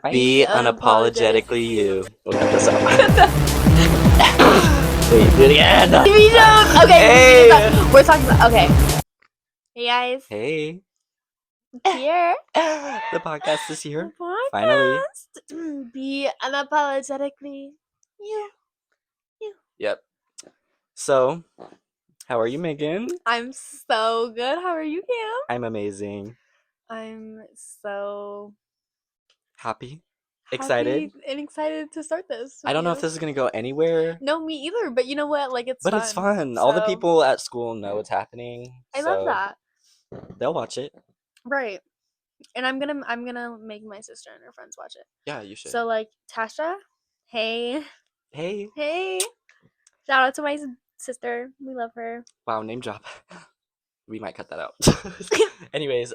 Be unapologetically you. We'll cut this out. Wait, do it again. TV shows. Okay, Hey. we're talking about. Okay. Hey guys, Hey. it's here. The podcast is here. The Finally. podcast. Be unapologetically you. Yep. So, how are you, Megan? I'm so good. How are you, Cam? I'm amazing. I'm so Happy? happy Excited? and excited to start this. I don't know if this is gonna go anywhere, No, me either. But you know what? Like it's but fun. it's fun. All the So, people at school know it's happening, I love so that. they'll watch it. Right. And I'm gonna make my sister and her friends watch it. Yeah, you should. So like Tasha, hey. Hey. Shout out to my sister. We love her. Wow, name drop. We might cut that out. Anyways,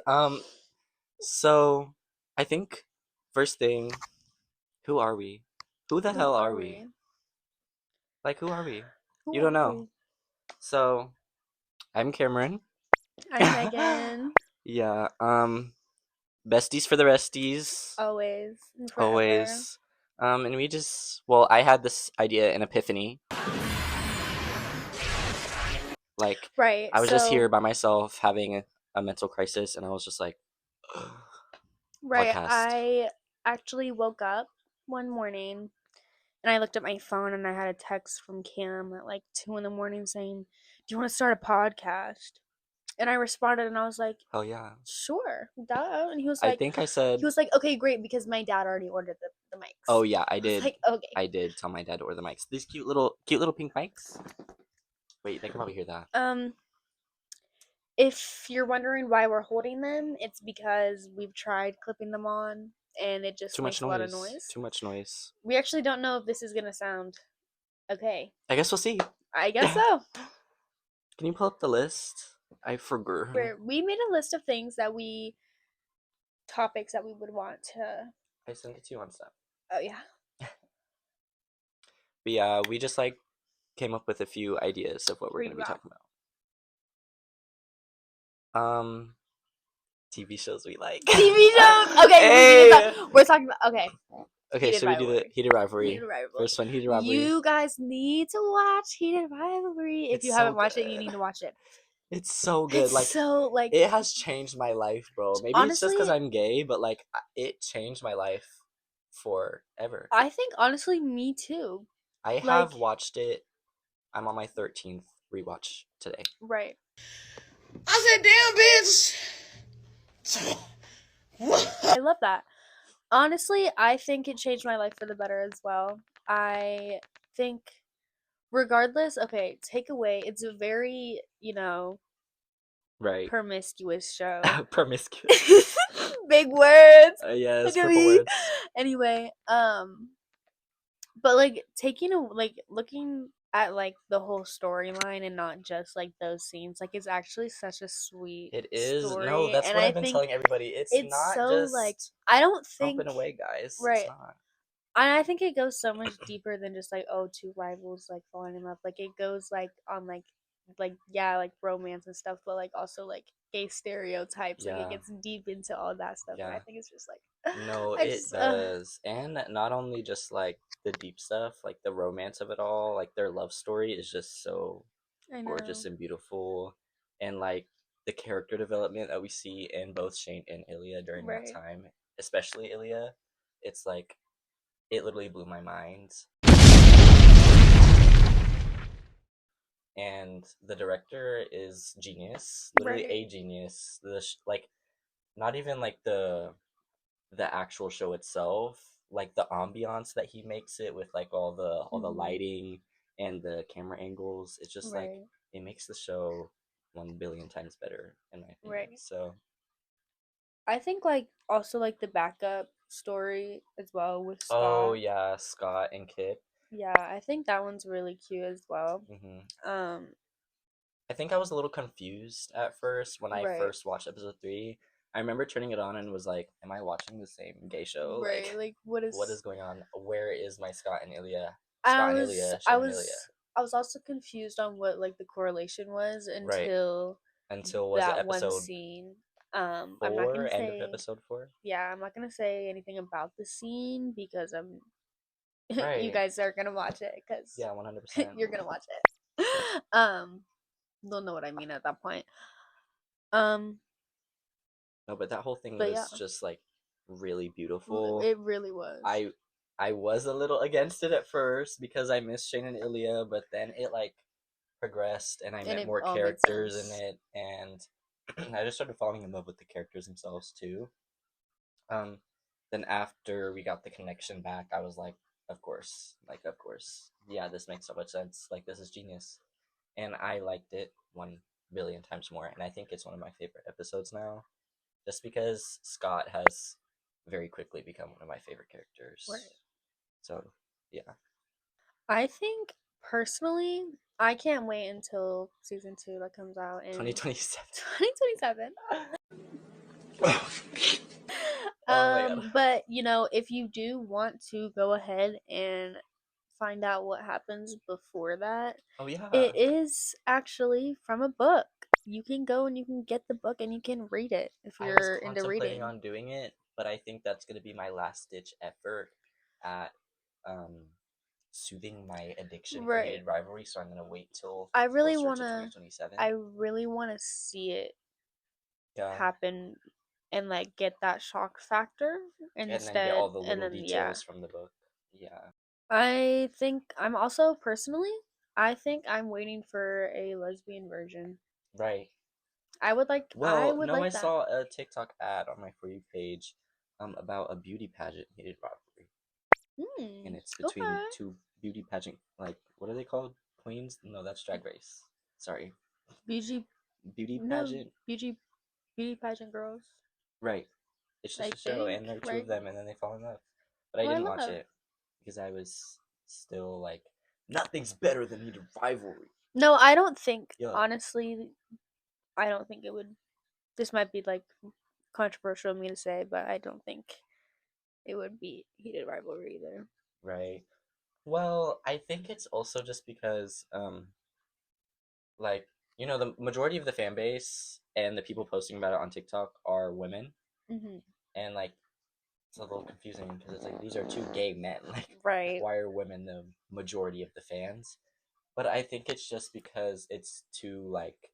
so I think first thing, who are we? Who the hell are we? Like, who are we? Who You don't are know. we? So, I'm Cameron. I'm Megan. Yeah, besties for the resties. Always. And forever. Always. And we just, well, I had this idea, an epiphany. Like, Right. I was just here by myself having a mental crisis, and I was just like, right. podcast. I actually woke up one morning and I looked at my phone and I had a text from Cam at like 2 a.m. saying, "Do you want to start a podcast?" And I responded and I was like, Hell yeah. "Sure, duh." And he was I like, think I said, "Okay, great," because my dad already ordered the mics. oh yeah, I did. was like, okay. I did tell my dad to order the mics. These cute little pink mics. Wait, they can probably hear that. If you're wondering why we're holding them, it's because we've tried clipping them on and it just makes a lot of noise. Too much noise. We actually don't know if this is gonna sound okay. I guess we'll see. I guess so. Can you pull up the list? I forgot. We made a list of topics that we would want to. I sent it to you on Snap. Oh yeah. But yeah, we just like came up with a few ideas of what we're gonna be talking about. TV shows we like. TV shows. Okay, Hey! we're talking about. Okay. Okay, so we do the Heated Rivalry. First one, Heated Rivalry. You guys need to watch Heated Rivalry. If you haven't watched it, you need to watch it. It's so good. Like it has changed my life, bro. Maybe honestly, it's just because I'm gay, but like it changed my life forever. I think honestly, me too. I have watched it. I'm on my 13th rewatch today. Right. I said, damn, bitch. I love that. Honestly, I think it changed my life for the better as well. I think, regardless, okay, takeaway, it's a very, right, promiscuous show. Promiscuous. Big words. Yes, purple words. Anyway, but like looking at like the whole storyline and not just like those scenes, like it's actually such a sweet story. No, that's what I've been telling everybody. It's not so just like I don't think bumping away, guys. Right. It's not. And I think it goes so much deeper than just like, oh, two rivals like falling in love. Like it goes like on like romance and stuff, but like also like gay stereotypes. Yeah. Like it gets deep into all that stuff. Yeah. And I think it's just like no, it does. And not only just like the deep stuff, like the romance of it all, like their love story is just so gorgeous and beautiful. And like the character development that we see in both Shane and Ilya during that time, especially Ilya, it's like it literally blew my mind. And the director is genius, literally a genius. Like not even like the actual show itself, like the ambiance that he makes it with, like all the lighting and the camera angles. It's just like it makes the show 1 billion times better in my opinion. So I think like also like the backup story as well with Scott. Oh yeah, Scott and Kip. Yeah, I think that one's really cute as well. I think I was a little confused at first when I first watched episode 3. I remember turning it on and was like, am I watching the same gay show? Right, like what is going on? Where is my Scott and Ilya? I was also confused on what like the correlation was until was that episode one scene. I'm not 4, gonna end of say, episode 4. yeah, I'm not gonna say anything about the scene because I'm you Right. guys are gonna watch it because Yeah, 100%. you're gonna watch it. Don't know what I mean at that point. Um, No, but that whole thing but yeah, was just like really beautiful. it really was. I was a little against it at first because I missed Shane and Ilya, but then it like progressed and I And met it more all made characters in sense. it, and I just started falling in love with the characters themselves too. Um, then after we got the connection back, I was like, of course, yeah, this makes so much sense. Like, this is genius, and I liked it 1 billion times more. And I think it's one of my favorite episodes now, just because Scott has very quickly become one of my favorite characters. Right. So, yeah, I think personally, I can't wait until season 2 that comes out in 2027. 2027. Oh my god. But you know, if you do want to go ahead and find out what happens before that, Oh yeah. it is actually from a book. You can go and you can get the book and you can read it if I was you're into contemplating reading. on doing it, but I think that's gonna be my last ditch effort at um soothing my addiction for Right. hated rivalry. So I'm gonna wait till I really closer to wanna 2027. I really wanna see it Yeah, happen and like get that shock factor and then get all instead the and little then yeah. details from the book. Yeah, I think I'm also personally I think I'm waiting for a lesbian version. right. I Well, would no, I like that. saw a TikTok ad on my For You page about a beauty pageant hated rivalry, and it's between Okay. two beauty pageant, like, what are they called? Queens? No, that's Drag Race. Sorry. Beauty Beauty no pageant? beauty pageant girls. Right. It's just I a show, think, and there are two of right? them, and then they fall in love. But I Oh, I didn't love watch that. it because I was still like, nothing's better than hated rivalry. No, I don't think Yuck. honestly I don't think it would this might be like controversial of me to say, but I don't think it would be heated rivalry either. Right. Well, I think it's also just because, like, the majority of the fan base and the people posting about it on TikTok are women, Mhm. and like, it's a little confusing because it's like these are two gay men. Like, Right. why are women the majority of the fans? But I think it's just because it's two like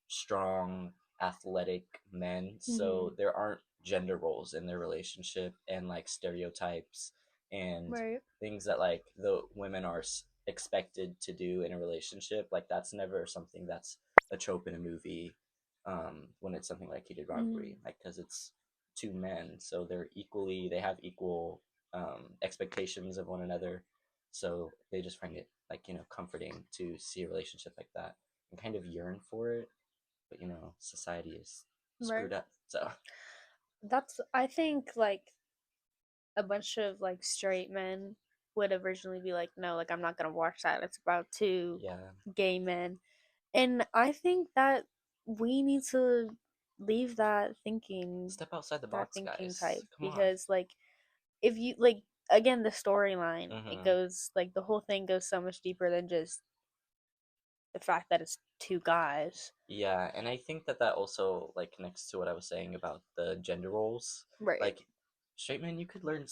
strong, athletic men, so Mhm. there aren't gender roles in their relationship and like stereotypes and Right. things that like the women are expected to do in a relationship. Like that's never something that's a trope in a movie, when it's something like heated rivalry, Mhm. like because it's two men, so they have equal expectations of one another, so they just find it like comforting to see a relationship like that and kind of yearn for it, but society is Right. screwed up. So That's I think like a bunch of like straight men would originally be like, no, like I'm not gonna watch that. It's about two yeah, gay men. And I think that we need to leave step outside the that box, thinking guys. type Come on. because like if you like again the storyline it Hmm. goes like the whole thing goes so much deeper than just the fact that it's two guys. Yeah, and I think that also like connects to what I was saying about the gender roles. Right. Like straight men, you could learn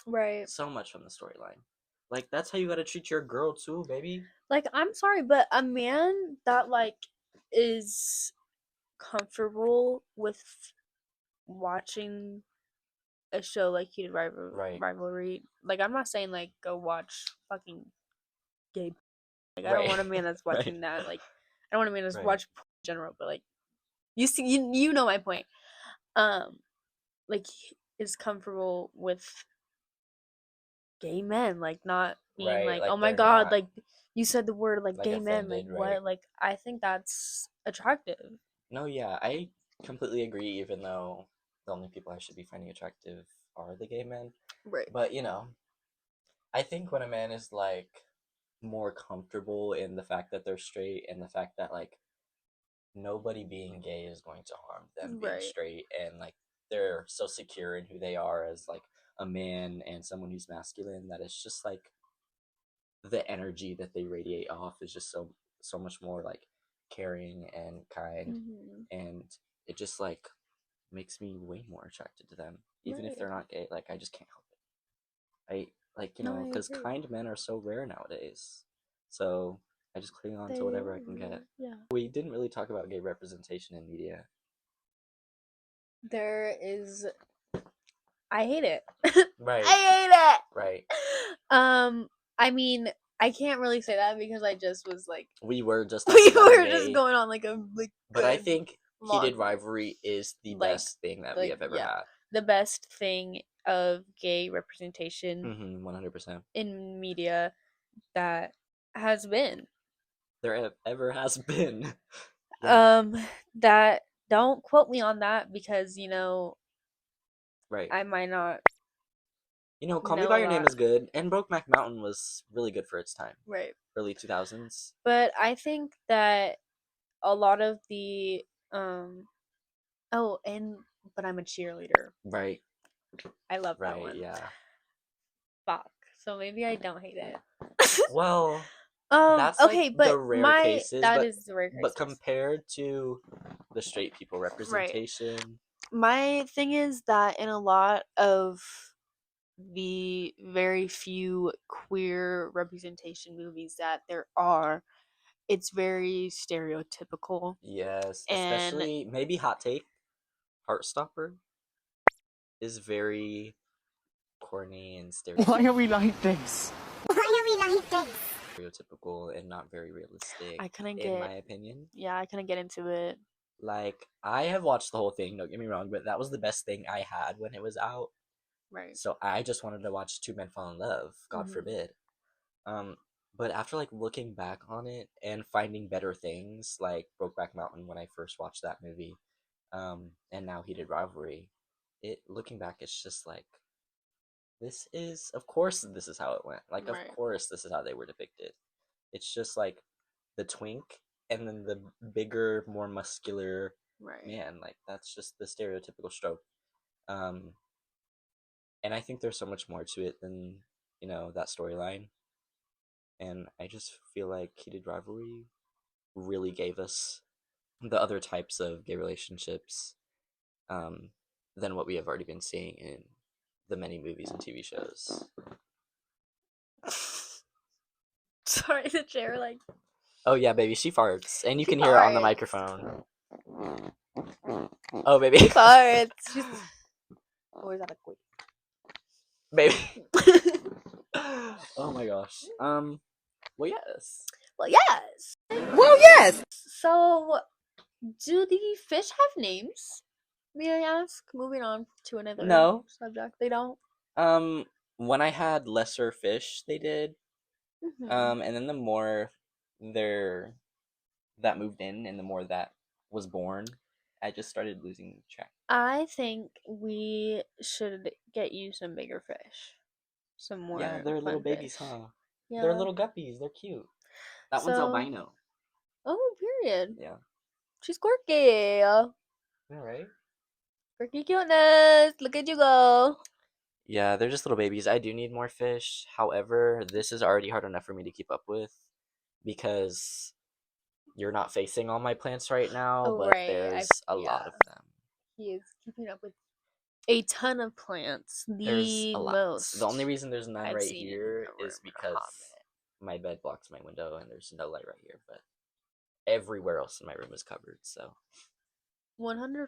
Right. so much from the storyline. Like that's how you got to treat your girl too, baby. Like I'm sorry, but a man that like is comfortable with watching a show like Right, Rivalry, like I'm not saying like go watch fucking gay. Like I don't right, want a man that's right, watching that. Like I don't want a man that's right, watch porn in general. But like you see, you know my point. Um, like is comfortable with gay men, like not being right. like, oh Like my they're god, not like you said the word like like gay men, like offended, right? what? Like I think that's attractive. No, yeah, I completely agree, even though the only people I should be finding attractive are the gay men. Right. But, I think when a man is like more comfortable in the fact that they're straight and the fact that like nobody being gay is going to harm them being Right. straight, and like they're so secure in who they are as like a man and someone who's masculine, that it's just like the energy that they radiate off is just so much more like caring and kind, Hmm. and it just like makes me way more attracted to them, even if they're not gay. Like I just can't help it. No, I Because agree. kind men are so rare nowadays. So I just cling on to whatever I can get. Yeah. We didn't really talk about gay representation in media. There is. I hate it. Right. I hate it. Right. I mean, I can't really say that because I just was like, We were just we talking about were gay, just going on like a but I good think long heated rivalry is the like best thing that we have ever had. the best thing of gay representation 100%. in media that has been. There ever has been. Yeah. That don't quote me on that because Right. I might not Call Me know by a Your Name lot. is good, and Brokeback Mountain was really good for its time. Right. Early 2000s. But I think that a lot of the but I'm a cheerleader. Right. I love that Right, one. yeah. Fuck. So maybe I don't hate it. Well, that's okay, like but the rare cases, that but is the rare cases. but compared to the straight people representation, my thing is that in a lot of the very few queer representation movies that there are, it's very stereotypical. yes, And especially maybe Hot Take, Heartstopper is very corny and Why are we like this? stereotypical and not very realistic. I couldn't in my opinion. Yeah, I couldn't get into it. Like I have watched the whole thing. Don't get me wrong, but that was the best thing I had when it was out. Right. So I just wanted to watch two men fall in love. God forbid. But after like looking back on it and finding better things, like Brokeback Mountain when I first watched that movie, and now Heated Rivalry, looking back, it's just like of course this is how it went. Like of course this is how they were depicted. It's just like the twink and then the bigger, more muscular man. Like that's just the stereotypical stroke. And I think there's so much more to it than that storyline. And I just feel like Heated Rivalry really gave us the other types of gay relationships than what we have already been seeing in the many movies and TV shows. Sorry, the chair like. Oh yeah, baby, she farts, and you can hear it on the microphone. Oh baby, she farts. She's always out of quick. Baby. Oh my gosh. Well, yes. Well, yes. Well, yes. So, do the fish have names? May I ask? Moving on to another subject. They don't. When I had lesser fish, they did. And then the more that moved in, and the more that was born, I just started losing track. I think we should get you some bigger fish. Some more. Yeah, they're little babies, fish. huh? Yeah. They're little guppies. They're cute. That one's albino. Oh, period. Yeah. She's quirky. All right. Quirky cuteness. Look at you go. Yeah, they're just little babies. I do need more fish. However, this is already hard enough for me to keep up with because you're not facing all my plants right now, but there's a lot of them. He is keeping up with a ton of plants. There's a lot. Most. The only reason there's none right here is because my bed blocks my window and there's no light right here, but everywhere else in my room is covered, so 100%.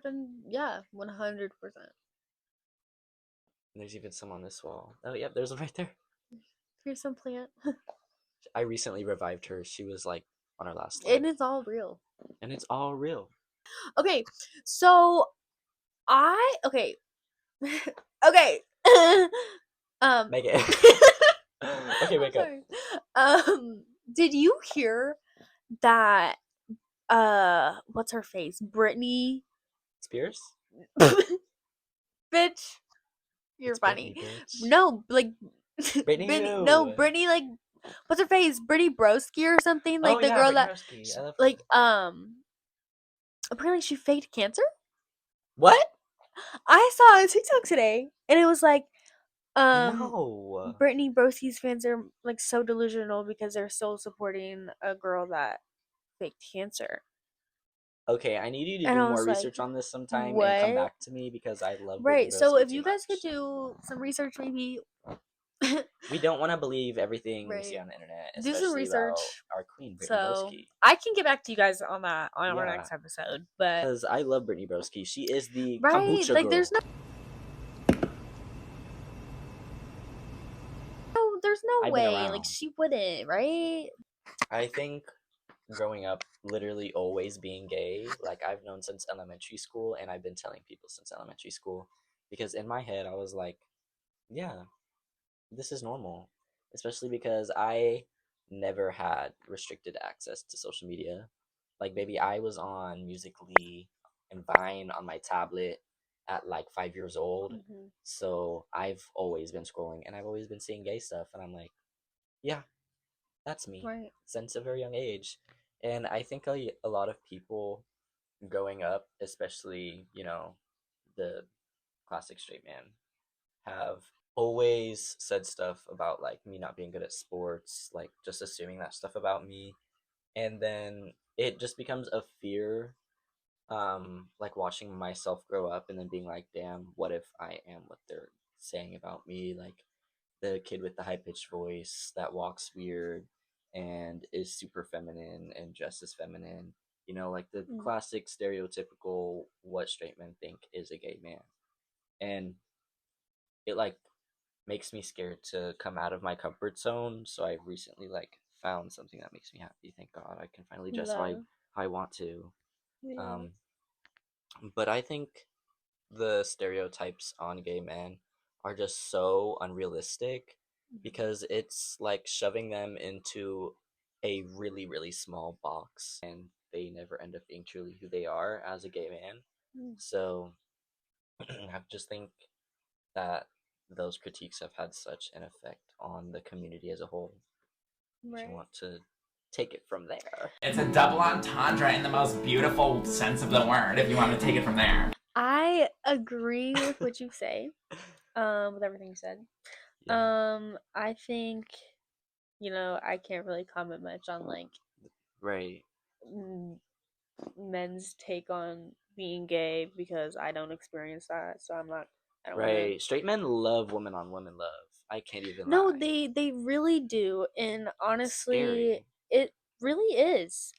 There's even some on this wall. Oh, yep, there's one right there. Here's some plant. I recently revived her. She was like on her last leg. And it's all real. Okay, so okay. Okay. Make it. Okay, wake up. Did you hear that what's her face? Britney Spears? Bitch. You're funny. Britney, no, like Britney, no, Britney, like what's her face? Brittany Broski or something? Like the girl that like apparently she faked cancer? What? I saw a TikTok today and it was like no. Brittany Broski's fans are like so delusional because they're still supporting a girl that faked cancer. Okay, I need you to And do I more was like, research on this sometime and come what? back to me because I love Brittany Right. So Broski if too you guys could much. do some research, maybe. We don't want to believe everything we see Right. on the internet, Do some especially about research. our queen, Brittany So Broski. I can get back to you guys on that on our Yeah, next episode. But because I love Brittany Broski. She is the right, kombucha like girl. there's no I've been way. around. Like she wouldn't, right? I think growing up literally always being gay, like I've known since elementary school, and I've been telling people since elementary school, because in my head I was like, yeah, this is normal, especially because I never had restricted access to social media. Like, baby, I was on Musically and Vine on my tablet at like 5 years old. Mm-hmm. So I've always been scrolling and I've always been seeing gay stuff. And I'm like, yeah, that's me Right. since a very young age. And I think a lot of people growing up, especially, the classic straight man, have always said stuff about like me not being good at sports, like just assuming that stuff about me. And then it just becomes a fear, like watching myself grow up and then being like, damn, what if I am what they're saying about me? Like the kid with the high pitched voice that walks weird and is super feminine and dresses feminine. Like the Mm. classic stereotypical what straight men think is a gay man. And it like makes me scared to come out of my comfort zone. So I recently like found something that makes me happy. Thank God I can finally dress Yeah. how I want to. Yeah. Um, but I think the stereotypes on gay men are just so unrealistic because it's like shoving them into a really, really small box and they never end up being truly who they are as a gay man. Mm. So I just think that those critiques have had such an effect on the community as a whole. If you Right. want to take it from there. It's a double entendre in the most beautiful sense of the word, if you want to take it from there. I agree with what you say. With everything you said. Yeah. I think, I can't really comment much on like Right. men's take on being gay because I don't experience that, so I don't want to. Right. Straight men love women on women love. I can't even No, lie. they really do, and It's honestly, scary. it really is.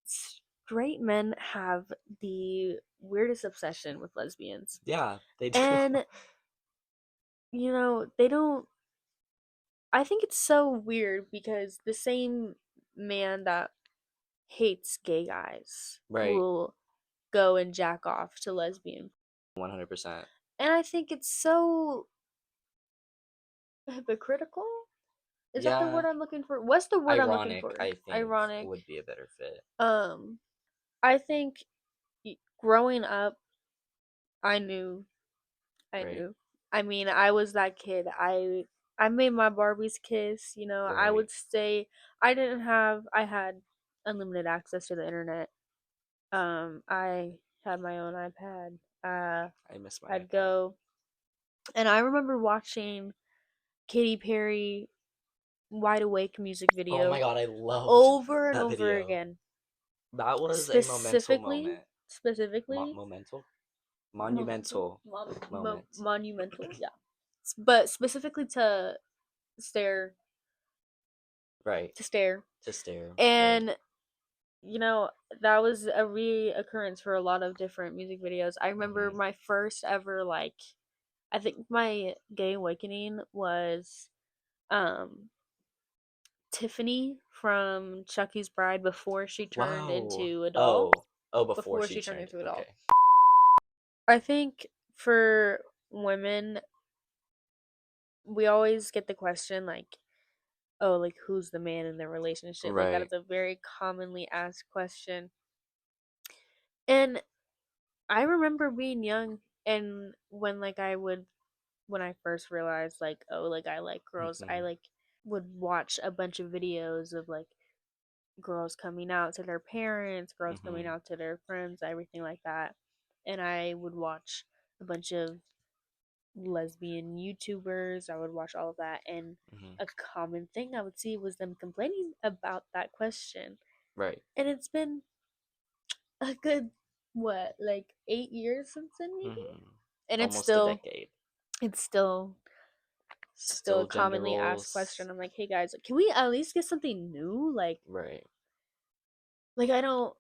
Straight men have the weirdest obsession with lesbians, Yeah, they do. and they don't. I think it's so weird because the same man that hates gay guys Right. will go and jack off to lesbian. 100%. And I think it's so hypocritical. Is that the Yeah. word I'm looking for? What's the word I'm looking Ironic, for? I think, Ironic. would be a better fit. I think growing up, I knew. Right. I mean, I was that kid. I made my Barbies kiss. I Right. would stay. I had unlimited access to the internet. I had my own iPad. I miss my I'd iPad. go, and I remember watching Katy Perry Wide Awake music Oh my video god, I loved over and that over video. again. That was a momental Specifically, moment. specifically, Momental? momental, Monumental moment. monumental, yeah. But specifically stare, Right. to stare, To stare. Right. and you know that was a reoccurrence for a lot of different music videos. I remember Mhm. my first ever I think my gay awakening was um Tiffany from Chucky's Bride before she turned Wow. into a doll. Oh, before Before she she turned turned. into a doll. Okay. I think for women, we always get the question oh, like who's the man in the relationship? Like that Right. is a very commonly asked question. And I remember being young and when I first realized oh, like I like girls, I Mhm. would watch a bunch of videos of girls coming out to their parents, girls coming Mhm. out to their friends, everything like that. And I would watch a bunch of lesbian YouTubers. I would watch all of that, and Mhm. a common thing I would see was them complaining about that question. Right. And it's been a good what, like 8 years since then, maybe. And Almost a decade. it's still a Still gender commonly asked roles. question. I'm like, hey guys, can we at least get something new? Right. Like I don't.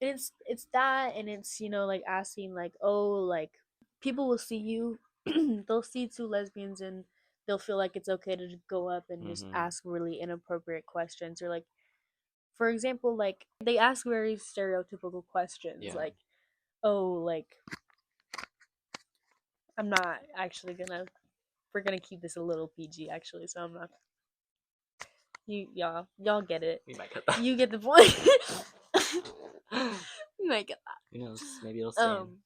It's that, and it's like asking like, oh, like people will see you, they'll see two lesbians and they'll feel like it's okay to just go up and just ask really inappropriate questions, or like, for example, like they ask very stereotypical questions, Yeah. like, oh, like I'm not actually gonna. We're gonna keep this a little PG, actually, so I'm not. Y'all get it. We might cut that. You get the point. You might get that. Who knows? Maybe it'll stay in.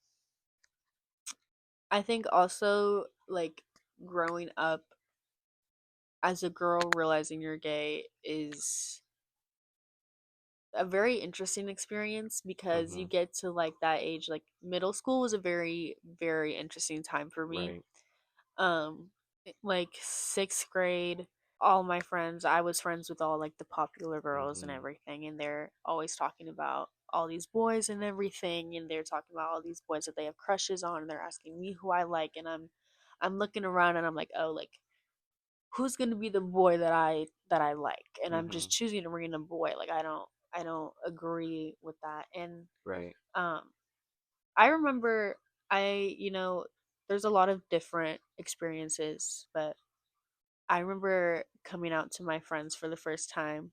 I think also like growing up as a girl realizing you're gay is a very interesting experience, because you get to like that age, like middle school was a very, very interesting time for me. Right. Like 6th grade, all my friends, I was friends with all like the popular girls and everything, and they're always talking about all these boys and everything, and they're talking about all these boys that they have crushes on, and they're asking me who I like, and I'm looking around and I'm like, oh, like who's gonna be the boy that I like, and I'm just choosing a random boy. Like I don't agree with that. And Right. I remember there's a lot of different experiences, but I remember coming out to my friends for the first time,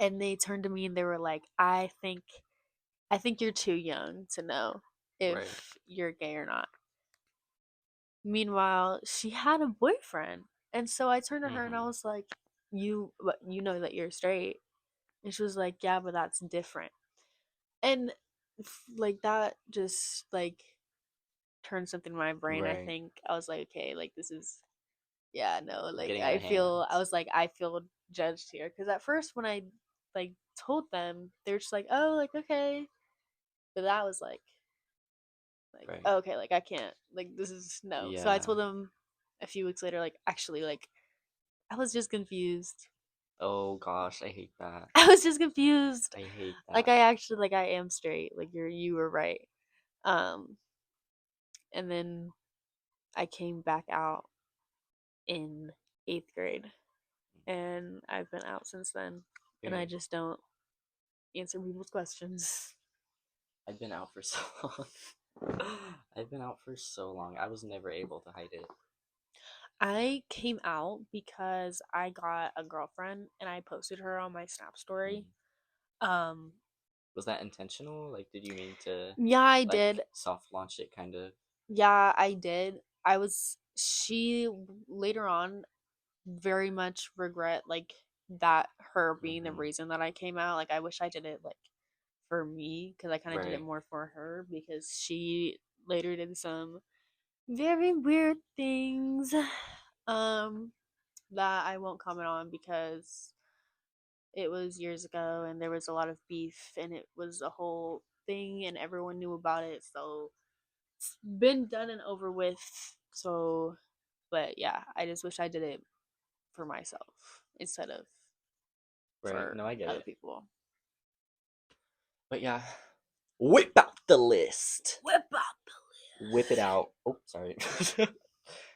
and they turned to me and they were like, I think you're too young to know if you're gay or not. Meanwhile, she had a boyfriend. And so I turned to her and I was like, you know that you're straight. And she was like, yeah, but that's different. And like that just like turned something in my brain. I Right. think I was like, okay, like this is, yeah, no, like Getting out of hand. I was like, I feel judged here. Because at first when I like told them, they were just like, oh, like okay. But that was like Right. oh, okay, like I can't, like this is no. So I Yeah. told them a few weeks later, like actually, like I was just confused. Oh gosh, I hate that. I was just confused. I hate Like that. I actually, like I am straight. Like you were right. Um, and then I came back out in 8th grade, and I've been out since then. And I just don't answer people's questions. I've been out for so long. I've been out for so long. I was never able to hide it. I came out because I got a girlfriend and I posted her on my Snap story. Was that intentional? Like, did you mean to? Yeah, I like, did. soft launch it, kind of. Yeah, I did. She later on very much regret like that, her being the reason that I came out. Like I wish I did it like for me, because I kind of did it more for her, because she later did some very weird things that I won't comment on, because it was years ago and there was a lot of beef and it was a whole thing and everyone knew about it. So it's been done and over with. So, but yeah, I just wish I did it for myself instead of for No, I get other it. people. But yeah, whip out the list. Whip out the list. Whip it out. Oh, sorry.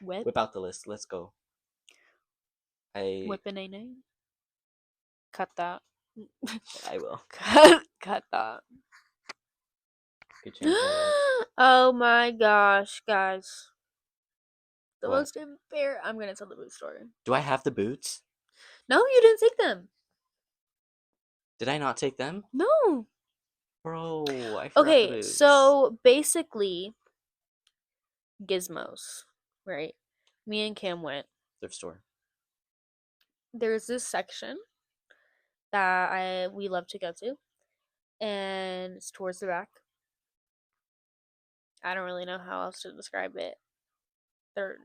Whip. Whip out the list. Let's go. Whipping a name. Cut that. I will. Cut that. Could change that. Oh my gosh, guys. The What? most unfair. I'm gonna tell the boot story. Do I have the boots? No, you didn't take them. Did I not take them? No. Bro, I forgot the Okay, boots. so basically, Gizmos, right? Me and Cam went. Thrift store. There's this section that we love to go to, and it's towards the back. I don't really know how else to describe it. They're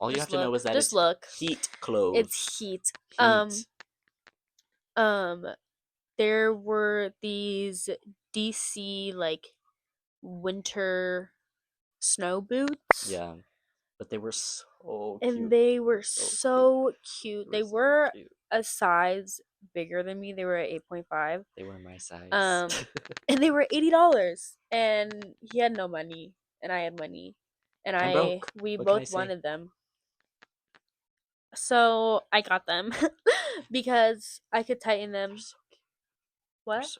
All you have to know is that just it's heat clothes. It's heat. There were these DC like winter snow boots. Yeah, but they were so and cute. they were so cute. They were cute. a size bigger than me. They were at 8.5. They were my size. And they were $80. And he had no money, and I had money, and I'm broke. we What can I both say? wanted them. So I got them because I could tighten them. They're so cute. What?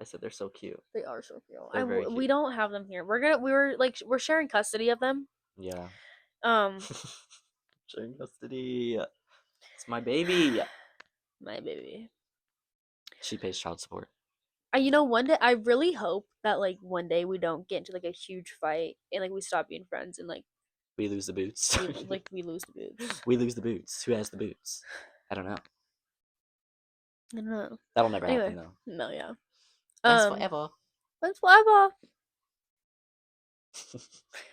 I said they're so cute. They are so cute. They're very We cute. don't have them here. We're sharing custody of them. Yeah. Um, Sharing custody. It's my baby. my baby. She pays child support. You know, one day I really hope that like one day we don't get into like a huge fight and like we stop being friends and like We lose the boots. we lose the boots. We lose the boots. Who has the boots? I don't know. I don't know. That'll never Anyway, happen though. no, yeah. That's forever. That's forever.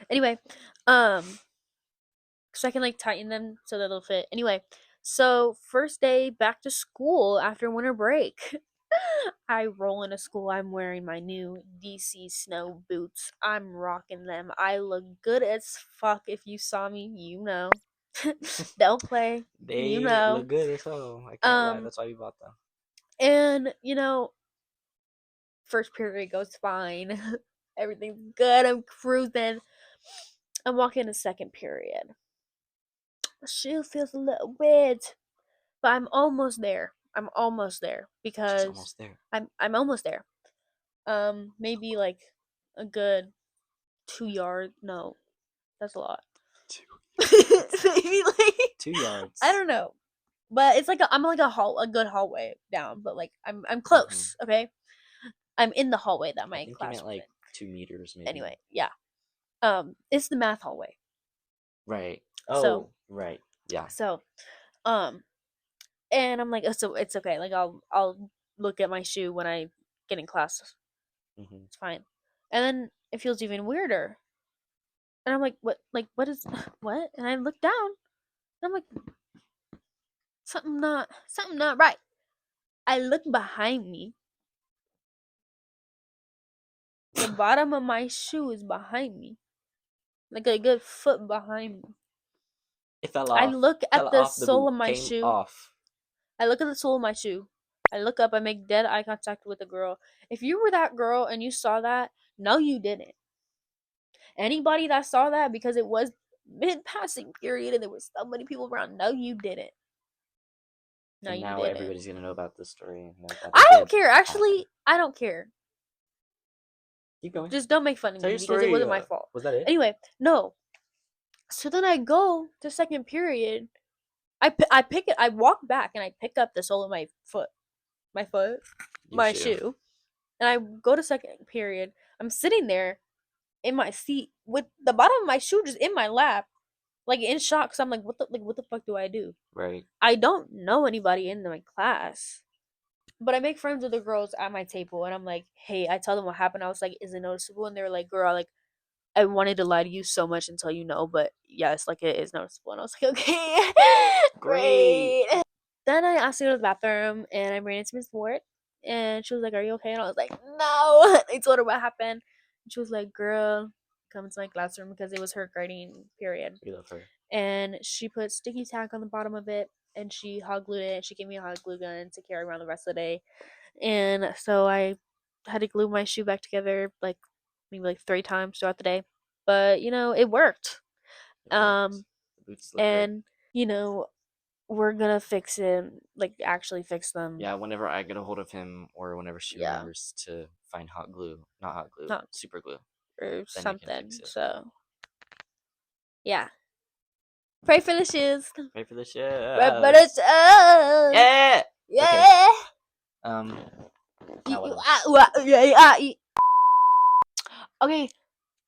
Anyway, so I can like tighten them so that they'll fit. Anyway, so first day back to school after winter break. I roll into school. I'm wearing my new DC snow boots. I'm rocking them. I look good as fuck. If you saw me, you know. Don't play. They You know. look good as hell. I can't lie. That's why we bought them. And you know, first period goes fine. Everything's good. I'm cruising. I'm walking to second period. The shoe feels a little weird, but I'm almost there. I'm almost there because She's almost there. I'm almost there. Maybe like a good 2 yards. No, that's a lot. 2 Maybe like 2 yards. I don't know, but it's like I'm like a good hallway down, but like I'm close. Okay, I'm in the hallway that my I think class you meant was like 2 meters, maybe. Anyway, yeah. It's the math hallway. Right. Oh, So, right. Yeah. So, and I'm like, oh, so it's okay. Like I'll look at my shoe when I get in class. It's fine. And then it feels even weirder. And I'm like, what? Like, what is what? And I look down. And I'm like, something not right. I look behind me. The bottom of my shoe is behind me, like a good foot behind me. It fell off. I look at the sole of my came shoe. Off. I look at the sole of my shoe. I look up. I make dead eye contact with the girl. If you were that girl and you saw that, no, you didn't. Anybody that saw that, because it was mid-passing period and there was so many people around, no, you didn't. No, And you now didn't. everybody's gonna know about this story. I don't care. Actually, I don't care. Keep going. Just don't make fun of Tell me your because story. it wasn't my fault. Was that it? Anyway, no. So then I go to second period. I pick it. I walk back and I pick up the sole of my foot, my shoe, and I go to second period. I'm sitting there in my seat with the bottom of my shoe just in my lap, like in shock. Cause I'm like, what the fuck do I do? Right. I don't know anybody in my class, but I make friends with the girls at my table, and I'm like, hey, I tell them what happened. I was like, is it noticeable? And they were like, girl, like, I wanted to lie to you so much until you know, but yes, like it is noticeable. And I was like, okay, great. Then I asked to go to the bathroom, and I ran into Miss Ward, and she was like, are you okay? And I was like, no. I told her what happened. And she was like, girl, come to my classroom, because it was her grading period. We love her. And she put sticky tack on the bottom of it, and she hot glued it. She gave me a hot glue gun to carry around the rest of the day. And so I had to glue my shoe back together like maybe like 3 times throughout the day. But you know, it worked. The boots look And you know, we're gonna fix it, like actually fix them. Yeah, whenever I get a hold of him, or whenever she remembers to find hot glue, not hot glue, super glue, or something. Fix it. So yeah. Pray for the shoes. Pray for the shoes. Pray for the shoes. Yeah. Yeah. Okay,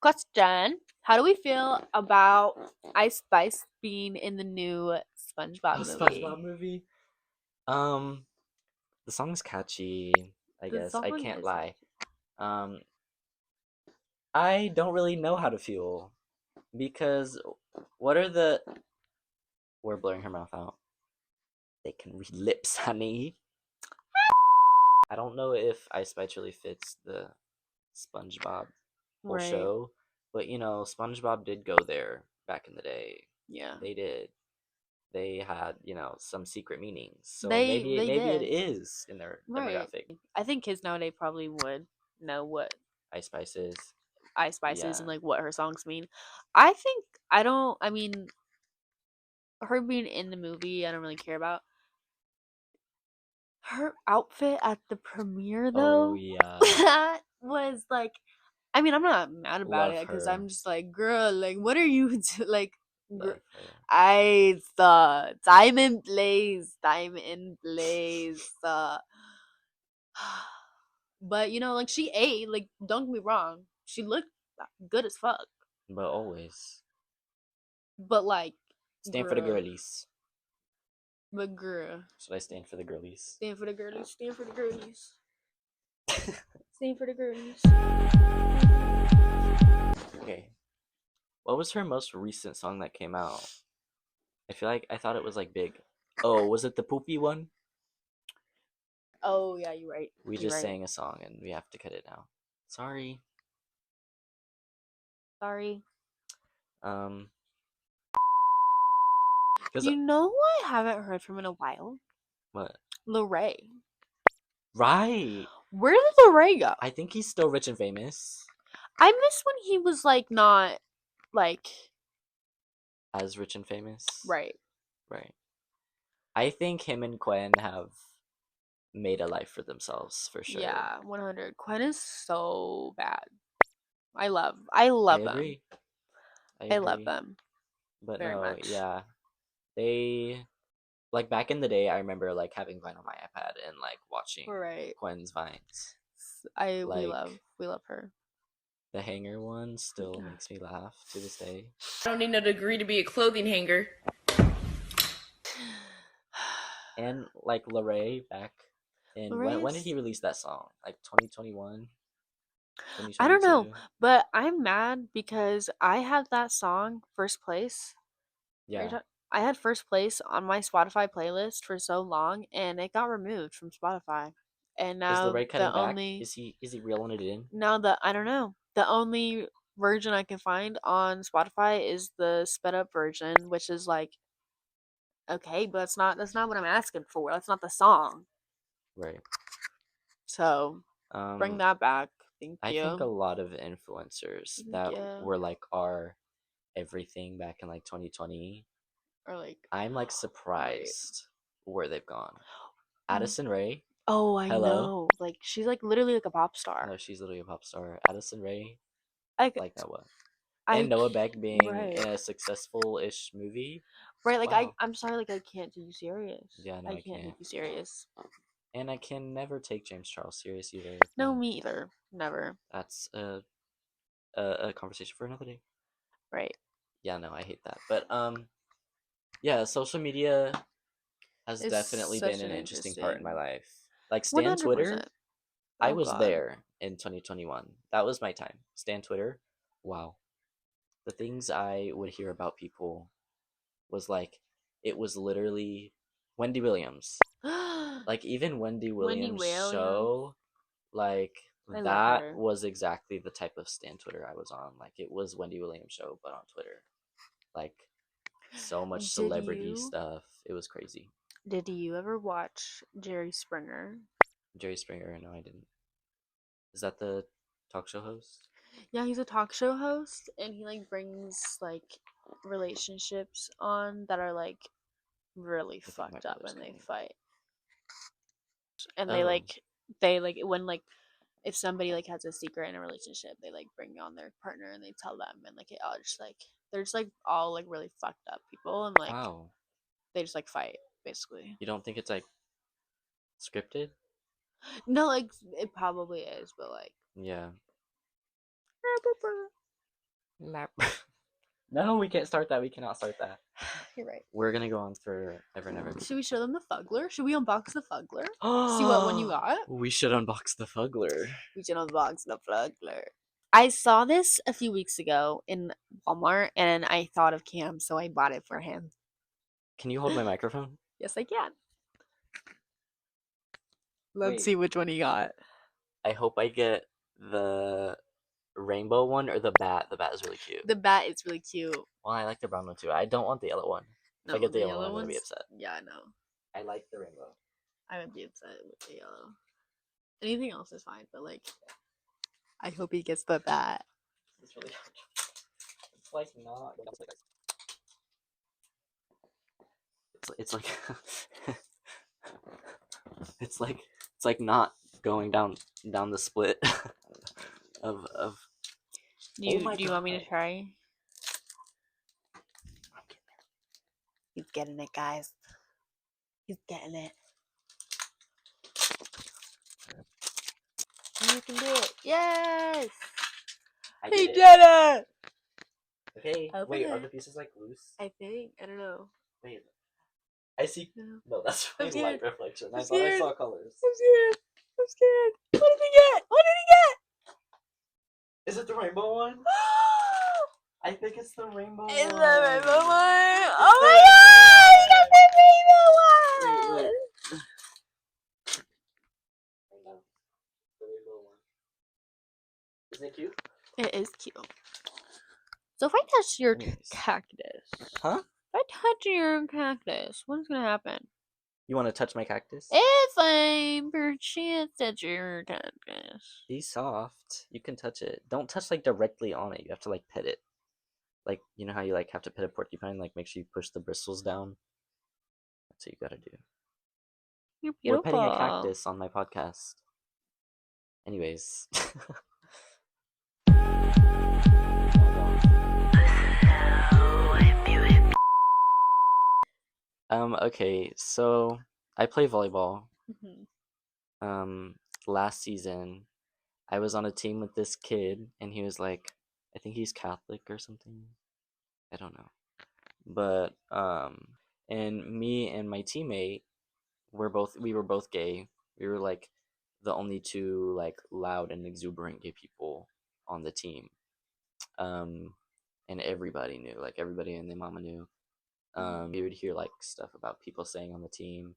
question. How do we feel about Ice Spice being in the new SpongeBob movie? SpongeBob movie. The song's catchy, I guess. I can't lie. I don't really know how to feel, because we're blurring her mouth out. They can read lips, honey. I don't know if Ice Spice really fits the SpongeBob whole show, but you know, SpongeBob did go there back in the day. Yeah, they did. they had, some secret meanings. So They maybe it did. is in their Right. demographic. I think kids nowadays probably would know what Ice Spices. Ice Spice is Yeah. and like what her songs mean. I think I mean her being in the movie I don't really care about. Her outfit at the premiere though Oh yeah. that was like I mean I'm not mad about Love it because her. I'm just like girl like what are you like Love her. I thought time and place but like she ate like don't get me wrong she looked good as fuck But always but like stand for the girl girlies. but girl Should I stand for the girlies? stand for the girlies stand for the girlies stand for the girlies. Okay. What was her most recent song that came out? I thought it was like big. Oh, was it the poopy one? Oh yeah you're right We you're just right. sang a song and we have to cut it now. Sorry. Sorry. Cause You know who I haven't heard from in a while? what? Lorray. Right. Where did Lorray go? I think he's still rich and famous. I miss when he was like not like As rich and famous. right. Right. I think him and Gwen have made a life for themselves for sure. Yeah, 100. Quinn is so bad. I love I them. agree. I love them. But very no, much. yeah. They like back in the day I remember like having Vine on my iPad and like watching Right. Gwen's vines. we Like- love her. The hanger one still makes me laugh to this day. I don't need no degree to be a clothing hanger. And like Lorray back in when did he release that song? Like 2021? I don't know, 2022? but I'm mad because I had that song first place. Yeah. I had first place on my Spotify playlist for so long, and it got removed from Spotify. And Is now Lorray cutting the back? only Is he reeling it in? now the I don't know the only version I can find on Spotify is the sped up version, which is like okay, but that's not what I'm asking for. That's not the song. Right. So bring that back. Thank I you. think a lot of influencers that Yeah. were like our everything back in like 2020. Or like I'm like surprised where they've gone. Addison Rae. oh, I Hello? know. Like she's like literally like a pop star. No, she's literally a pop star. Addison Rae. Like Like Noah. I And Noah Beck being right. in a successful-ish movie. Right, like Wow. I'm sorry, like I can't take you serious. Yeah, no, I I can't take can't. you serious. And I can never take James Charles serious either. No, but me either. Never. That's a conversation for another day. Right. Yeah, no, I hate that. But yeah, social media has It's definitely such been an an interesting part in my interesting- life. Like Stan Twitter, 100%. I Oh, was God. there in 2021. That was my time. Stan Twitter, wow. The things I would hear about people was like, it was literally Wendy Williams. Like even Wendy Williams' Williams. show, like I love that her. was exactly the type of Stan Twitter I was on. Like it was Wendy Williams' show, but on Twitter. Like so much Did celebrity you- stuff. It was crazy. Did you ever watch Jerry Springer? Jerry Springer, no, I didn't. Is that the talk show host? Yeah, he's a talk show host and he like brings like relationships on that are like really I think my fucked up brother's and they calling. fight. And Oh. they like when like if somebody like has a secret in a relationship, they like bring on their partner and they tell them and like it all just like they're just like all like really fucked up people and like Wow. they just like fight basically. You don't think it's like scripted? No, like it probably is, but like Yeah. No, we can't start that. We cannot start that. you're right. We're gonna go on for ever and ever. Should we show them the Fuggler? Should we unbox the Fuggler? See what one you got? We should unbox the Fuggler. We should unbox the Fuggler. I saw this a few weeks ago in Walmart and I thought of Cam, so I bought it for him. Can you hold my microphone? Yes, I can. Let's Wait. see which one he got. I hope I get the rainbow one or the bat. The bat is really cute. The bat is really cute. Well, I like the brown one too. I don't want the yellow one. If I get the yellow one, I'm gonna be upset. Yeah, I know. I like the rainbow. I would be upset with the yellow. Anything else is fine, but like, I hope he gets the bat. It's really hard. It's like not. It's like it's like not going down the split of. Do you my want me to God. try? He's getting it, guys. He's getting it. You can do it. Yes! He did it! Okay. Open Wait, are it. the pieces like loose? I think. I don't know. Wait. I see. No. No, that's I'm really light scared. reflection. I'm I thought I scared. saw colors. I'm scared. I'm scared. What did he get? What did he get? Is it the rainbow one? I think it's the rainbow It's one. the rainbow one. Oh my god! He got the rainbow one! Wait. Hang on. The rainbow one. Isn't it cute? It is cute. So if I touch your Anyways. cactus, Huh? if I touch your cactus, what's gonna happen? You want to touch my cactus? If I'm perchance touch your cactus. Be soft. You can touch it. Don't touch like directly on it. You have to like pet it. Like, you know how you like have to pet a porcupine? Like, make sure you push the bristles down. That's what you gotta do. You're We're beautiful. petting a cactus on my podcast. Anyways. Okay, so I play volleyball. Last season, I was on a team with this kid, and he was like, I think he's Catholic or something. I don't know. But, and me and my teammate, we were both gay. We were like the only two like loud and exuberant gay people on the team. And everybody knew, like everybody in the mama knew. We would hear like stuff about people saying on the team,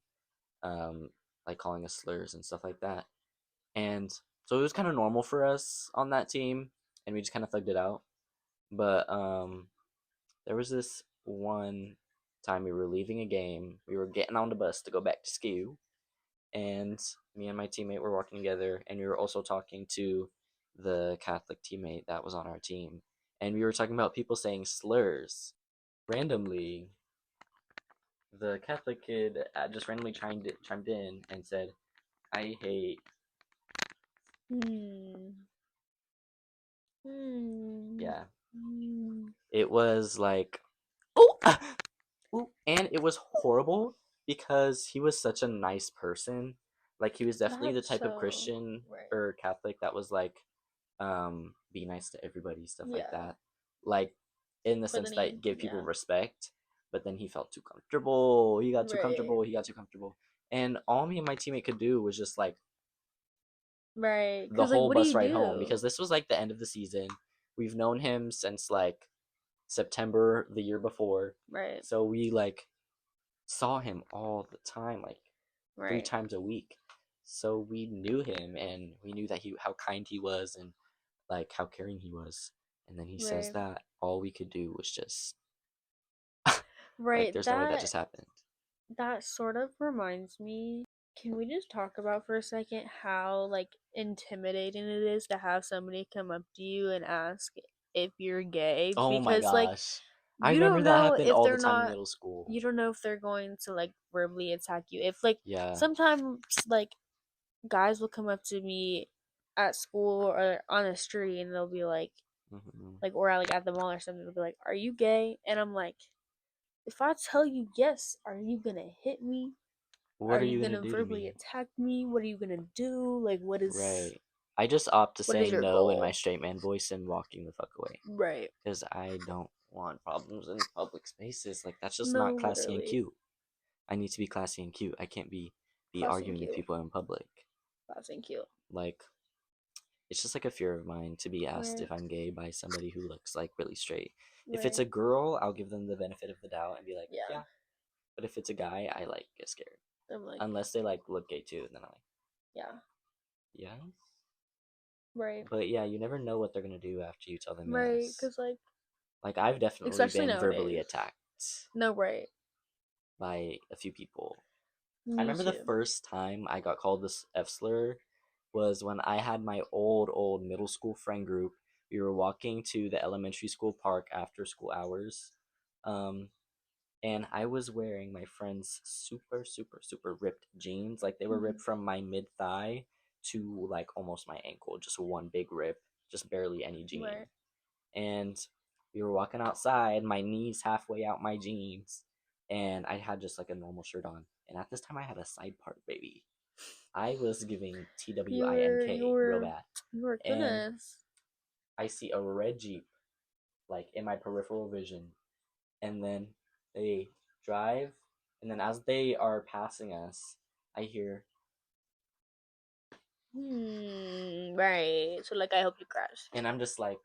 like calling us slurs and stuff like that. And so it was kind of normal for us on that team, and we just kind of thugged it out. But there was this one time we were leaving a game. We were getting on the bus to go back to school, and me and my teammate were walking together, and we were also talking to the Catholic teammate that was on our team, and we were talking about people saying slurs. Randomly, the Catholic kid just randomly chimed in and said, "I hate." Yeah. It was like, oh, and it was horrible because he was such a nice person. Like, he was definitely the type of Christian or Catholic that was like, be nice to everybody, stuff like that. Like, in the sense that give people respect. But then he felt too comfortable. He got too comfortable. He got too comfortable. And all me and my teammate could do was just like, the whole like, what bus do you ride do? home, because this was like the end of the season. We've known him since like September the year before. So we like saw him all the time, like 3 times a week. So we knew him, and we knew that how kind he was, and like how caring he was. And then he says that all we could do was just like, there's no way that just happened. That sort of reminds me. Can we just talk about for a second how like intimidating it is to have somebody come up to you and ask if you're gay? Oh my Because like, gosh. I you remember don't that know happened if all they're the time in not. middle school. You don't know if they're going to like verbally attack you. If like Yeah. sometimes like guys will come up to me at school or on the street and they'll be like, or like at the mall or something, they'll be like, "Are you gay?" And I'm like, if I tell you yes, are you gonna hit me? What are you gonna do to verbally me? attack me? What are you gonna do? Like, what is Right. I just opt to what is say your no in goal? my straight man voice and walking the fuck away. Right. Because I don't want problems in public spaces. Like, that's just No, not classy and literally. cute. I need to be classy and cute. I can't be Classy and arguing with cute. people in public. Classy and cute. Like, it's just like a fear of mine to be asked if I'm gay by somebody who looks like really straight. If it's a girl, I'll give them the benefit of the doubt and be like, yeah. But if it's a guy, I like get scared. I'm like, unless they like look gay too, then I'm like, yeah. Right. But yeah, you never know what they're gonna do after you tell them Right, yes. because like I've definitely especially been verbally nowadays. attacked. No, right. by a few people. I Me remember the too. first time I got called this F slur was when I had my old middle school friend group. We were walking to the elementary school park after school hours. Um, and I was wearing my friend's super ripped jeans. Like they were ripped from my mid thigh to like almost my ankle, just one big rip, just barely any jean. Right. And we were walking outside, my knees halfway out my jeans, and I had just like a normal shirt on. And at this time, I had a side part, baby. I was giving TWINK real bad. Your And goodness. I see a red Jeep like in my peripheral vision, and then they drive, and then as they are passing us, I hear, Right. So like I hope you crash. and I'm just like,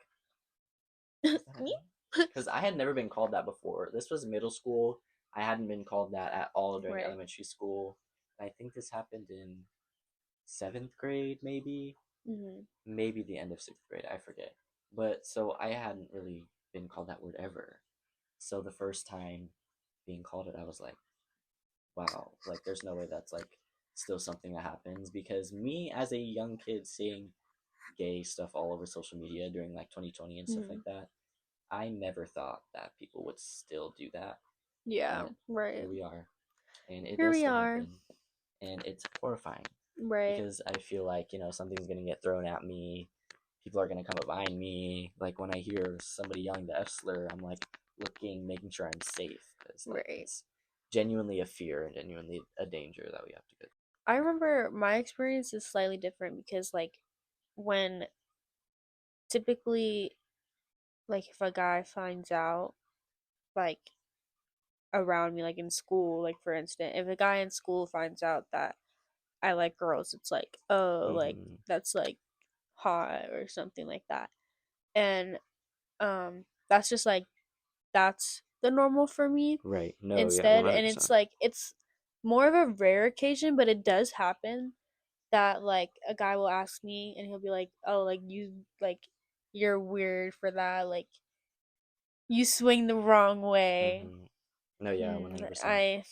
is that Me? because I had never been called that before. This was middle school. I hadn't been called that at all during Right. elementary school. I think this happened in 7th grade, maybe, maybe the end of 6th grade. I forget. But so I hadn't really been called that word ever. So the first time being called it, I was like, wow, like there's no way that's like still something that happens, because me as a young kid seeing gay stuff all over social media during like 2020 and stuff like that, I never thought that people would still do that. Yeah. And Right. here we are, and it Here does we still are. happen, and it's horrifying Right. because I feel like, you know, something's gonna get thrown at me. People are gonna come up behind me. Like when I hear somebody yelling the F slur, I'm like looking, making sure I'm safe, because like Right. it's genuinely a fear and genuinely a danger that we have to go. I remember my experience is slightly different because like when typically like if a guy finds out like around me like in school, like for instance, if a guy in school finds out that I like girls, it's like, oh, like that's like hot or something like that. And that's just like that's the normal for me Right. No, yeah, instead. And it's 100%. like it's more of a rare occasion, but it does happen that like a guy will ask me and he'll be like, oh, like you like you're weird for that, like you swing the wrong way. No, yeah, 100%. I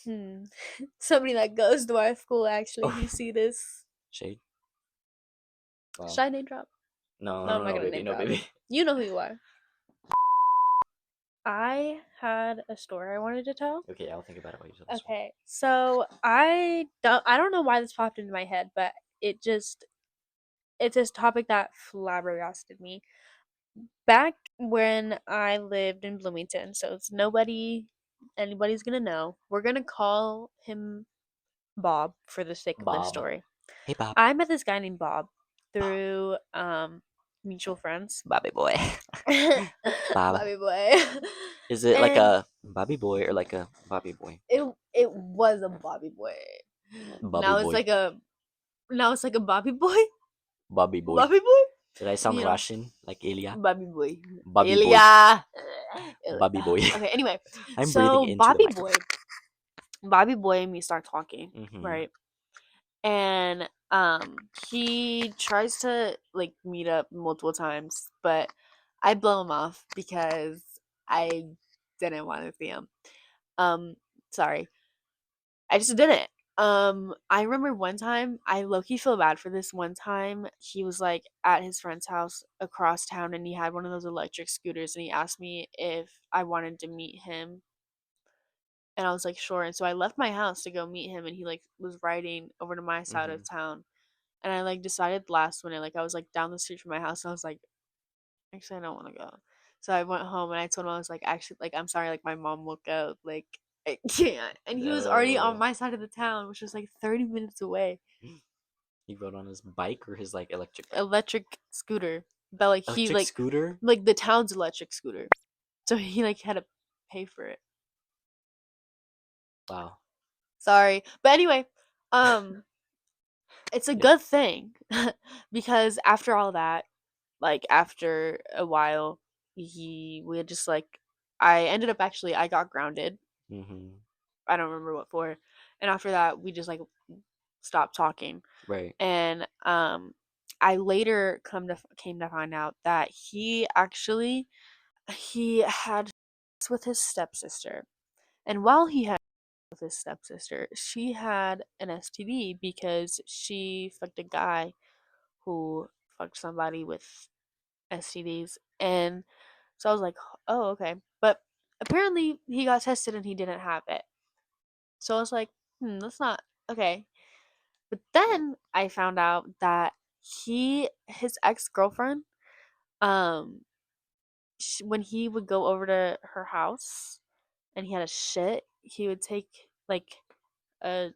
somebody that goes to our school actually, if Oh, you see this, shade. Wow. should I name drop? No, No, I'm not no, gonna baby, name no, drop. baby. You know who you are. I had a story I wanted to tell. Okay, I'll think about it while you tell this one. Okay, so I don't know why this popped into my head, but it's this topic that flabbergasted me. Back when I lived in Bloomington, so it's anybody's gonna know. We're gonna call him Bob for the sake of this Bob. story. Hey, Bob. I met this guy named Bob through mutual friends. Bobby boy. Bob. Bobby boy. Is it like And a Bobby boy or like a Bobby boy? it was a Bobby boy. Bobby Now boy. it's like a Bobby boy. Bobby boy. Bobby boy. Did I sound You know. Russian like Ilya? Bobby boy. Bobby boy. Ilya. Bobby boy. Okay, anyway. I'm so breathing into Bobby the boy. Bobby boy and me start talking, right? And he tries to like meet up multiple times, but I blow him off because I didn't want to see him. Sorry. I just didn't. I remember one time, I low-key feel bad for this one time. He was like at his friend's house across town and he had one of those electric scooters and he asked me if I wanted to meet him. And I was like, sure. And so I left my house to go meet him and he like was riding over to my side of town. And I like decided last minute, like I was like down the street from my house and I was like, actually I don't want to go. So I went home and I told him I was like, actually, like I'm sorry, like my mom woke up, like I can't. And he was already on my side of the town, which was like 30 minutes away. He rode on his bike or his like electric bike? Electric scooter. But like he Electric like scooter? like the town's electric scooter. So he like had to pay for it. Wow. Sorry. But anyway, it's a good thing because after all that, like after a while, we had just like I ended up actually I got grounded. I don't remember what for. And after that, we just like stopped talking. Right. And I later came to find out that he had sex with his stepsister. And while he had with his stepsister. She had an STD because she fucked a guy who fucked somebody with STDs. And so I was like, oh, okay. But apparently he got tested and he didn't have it. So I was like, that's not okay. But then I found out that his ex-girlfriend, um, when he would go over to her house and he had a shit, he would take like a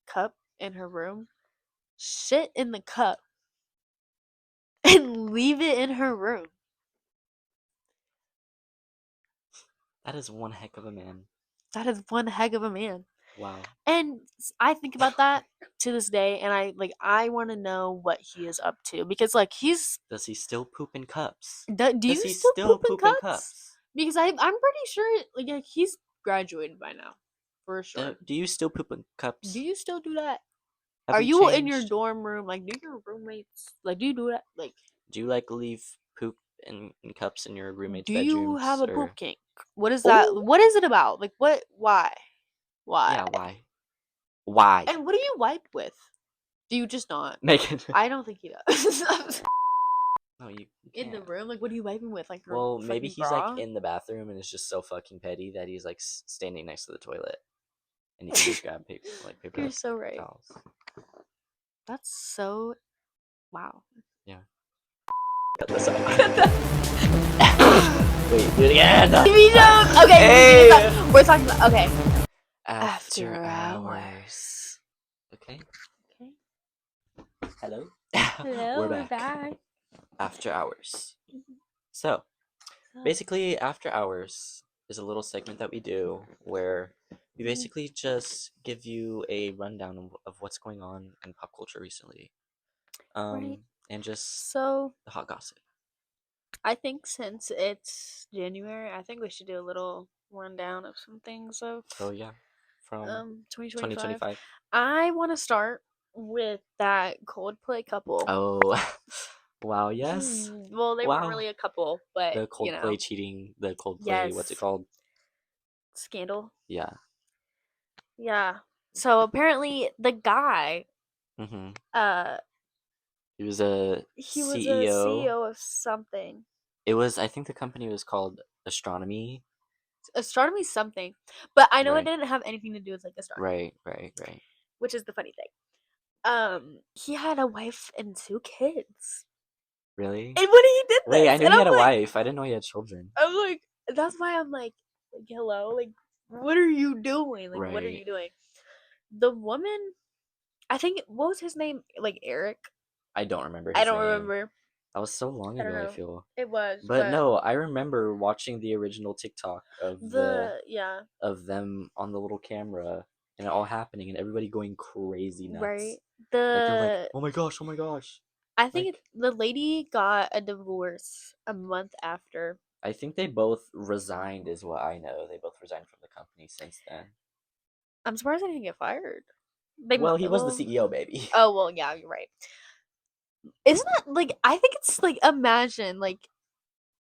cup in her room, shit in the cup, and leave it in her room. That is one heck of a man. That is one heck of a man. Wow. And I think about that to this day, and I want to know what he is up to because Does he still poop in cups? do Does you he still poop in in cups? Because I'm pretty sure like he's graduated by now, for sure. Do you still poop in cups? Do you still do that? Have Are we you in your changed? dorm room? Like, do your roommates do you do that? Like, Do you like leave poop in cups in your roommates' do bedrooms? you have a poop or... kink? What is that? Oh! What is it about? Like, what? Why? Yeah, why? Why? And what do you wipe with? Do you just not? Megan. I don't think he does. No, you In the can't. room, like, what are you wiping with? Like, her Well, maybe fucking he's bra? like in the bathroom and is just so fucking petty that he's like standing next to the toilet, and he can just grab paper You're so right. towels. That's so wow. Yeah. Cut this out. Wait, do it again. Okay, Hey! we're talking about okay. After After hours. Okay. Hello. Hello, We're back. After hours. So, basically, after hours is a little segment that we do where we basically just give you a rundown of what's going on in pop culture recently. Right. And just So the hot gossip. I think since it's January, I think we should do a little rundown of some things of Oh yeah. From 2025. I want to start with that Coldplay couple. Oh. Wow, yes. Well, they Wow. weren't really a couple, but The Coldplay cheating, the Coldplay, Yes. what's it called? Scandal. Yeah. Yeah. So apparently the guy, Mm-hmm. he He was a was a CEO. CEO of something. It was, I think the company was called Astronomy. Astronomy something. But I know Right. it didn't have anything to do with like astronomy. Right. Which is the funny thing. He had a wife and 2 kids. Really? And when he did this, Wait, I knew and he had I'm a like, wife. I didn't know he had children. I'm like, that's why I'm like hello, like, what are you doing? Like, what are Right. you doing? The woman, I think, what was his name? Like Eric? I don't remember his I don't name. remember. That was so long I don't ago, I know. feel. It was, But no, I remember watching the original TikTok of of them on the little camera and it all happening and everybody going crazy nuts. right. Like they're like, oh my gosh. I think Like, the lady got a divorce a month after. I think they both resigned, is what I know. They both resigned from the company since then. I'm surprised they didn't get fired. Well, he was the CEO, baby. Oh well, yeah, you're right. Isn't that like? I think it's like, imagine like,